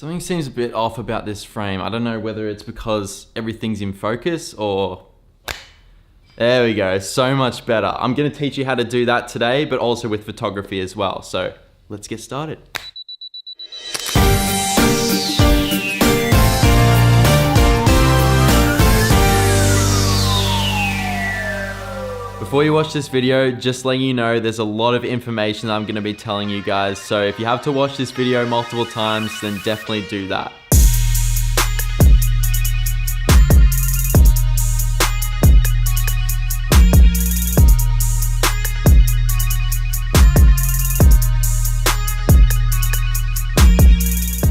Something seems a bit off about this frame. I don't know whether it's because everything's in focus or... There we go, so much better. I'm gonna teach you how to do that today, but also with photography as well. So let's get started. Before you watch this video, just letting you know there's a lot of information that I'm going to be telling you guys, so if you have to watch this video multiple times, then definitely do that.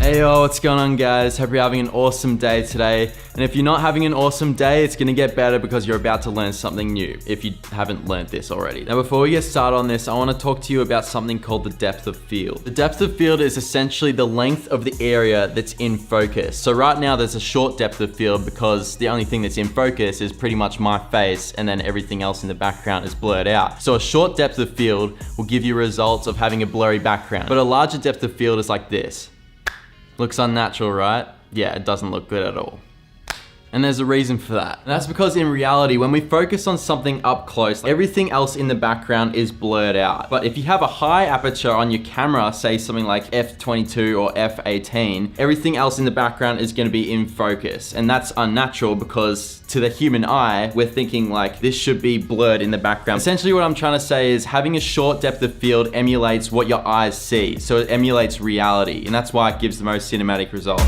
Hey yo, what's going on guys? Hope you're having an awesome day today. And if you're not having an awesome day, it's gonna get better because you're about to learn something new, if you haven't learned this already. Now before we get started on this, I wanna talk to you about something called the depth of field. The depth of field is essentially the length of the area that's in focus. So right now there's a short depth of field because the only thing that's in focus is pretty much my face, and then everything else in the background is blurred out. So a short depth of field will give you results of having a blurry background, but a larger depth of field is like this. Looks unnatural, right? Yeah, it doesn't look good at all. And there's a reason for that. And that's because in reality, when we focus on something up close, everything else in the background is blurred out. But if you have a high aperture on your camera, say something like f/22 or f/18, everything else in the background is gonna be in focus. And that's unnatural because to the human eye, we're thinking like this should be blurred in the background. Essentially what I'm trying to say is having a short depth of field emulates what your eyes see. So it emulates reality, and that's why it gives the most cinematic results.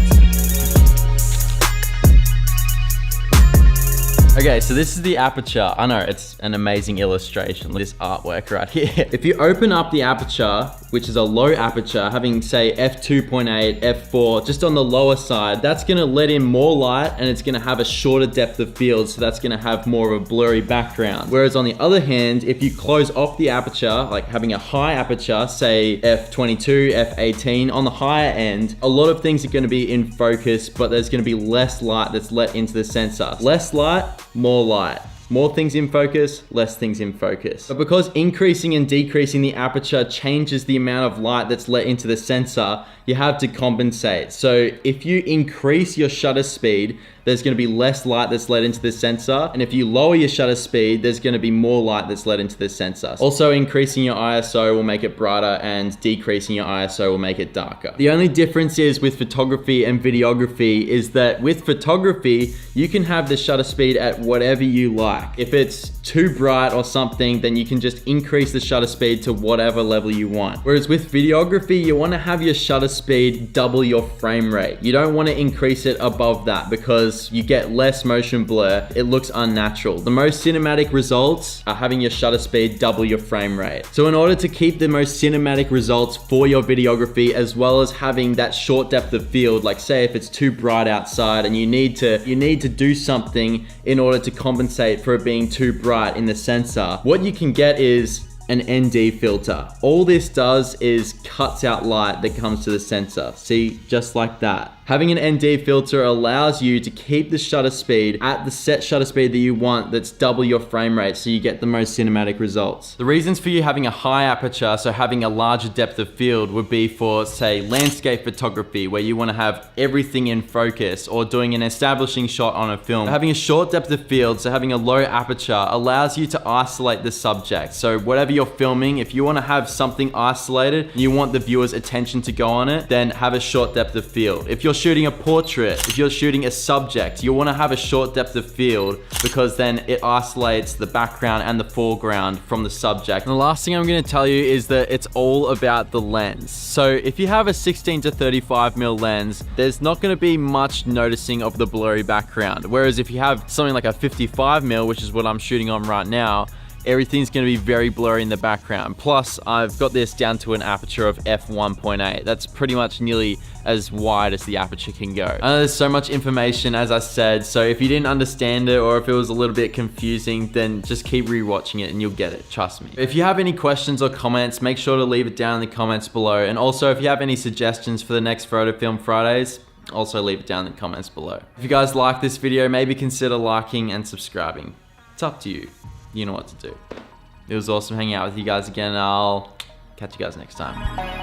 Okay, so this is the aperture. I know, it's an amazing illustration, this artwork right here. If you open up the aperture, which is a low aperture, having say f2.8, f4, just on the lower side, that's gonna let in more light and it's gonna have a shorter depth of field, so that's gonna have more of a blurry background. Whereas on the other hand, if you close off the aperture, like having a high aperture, say f22, f18, on the higher end, a lot of things are gonna be in focus, but there's gonna be less light that's let into the sensor. Less light, more light. More things in focus, less things in focus. But because increasing and decreasing the aperture changes the amount of light that's let into the sensor, you have to compensate. So if you increase your shutter speed, there's gonna be less light that's let into the sensor. And if you lower your shutter speed, there's gonna be more light that's let into the sensor. Also, increasing your ISO will make it brighter and decreasing your ISO will make it darker. The only difference is with photography and videography is that with photography, you can have the shutter speed at whatever you like. If it's too bright or something, then you can just increase the shutter speed to whatever level you want. Whereas with videography, you wanna have your shutter speed double your frame rate. You don't wanna increase it above that because you get less motion blur. It looks unnatural. The most cinematic results are having your shutter speed double your frame rate. So in order to keep the most cinematic results for your videography, as well as having that short depth of field, like say if it's too bright outside and you need to do something in order to compensate for it being too bright in the sensor, what you can get is an ND filter. All this does is cuts out light that comes to the sensor. See, just like that. Having an ND filter allows you to keep the shutter speed at the set shutter speed that you want, that's double your frame rate, so you get the most cinematic results. The reasons for you having a high aperture, so having a larger depth of field, would be for say landscape photography, where you want to have everything in focus, or doing an establishing shot on a film. Having a short depth of field, so having a low aperture, allows you to isolate the subject. So whatever you're filming, if you want to have something isolated, you want the viewer's attention to go on it, then have a short depth of field. If you're shooting a portrait, if you're shooting a subject, you want to have a short depth of field because then it isolates the background and the foreground from the subject. And the last thing I'm going to tell you is that it's all about the lens. So if you have a 16 to 35mm lens, there's not going to be much noticing of the blurry background. Whereas if you have something like a 55mm, which is what I'm shooting on right now, everything's going to be very blurry in the background. Plus, I've got this down to an aperture of f1.8. That's pretty much nearly as wide as the aperture can go. I know there's so much information, as I said, so if you didn't understand it or if it was a little bit confusing, then just keep rewatching it and you'll get it, trust me. If you have any questions or comments, make sure to leave it down in the comments below. And also, if you have any suggestions for the next Photo Film Fridays, also leave it down in the comments below. If you guys like this video, maybe consider liking and subscribing. It's up to you. You know what to do. It was awesome hanging out with you guys again, and I'll catch you guys next time.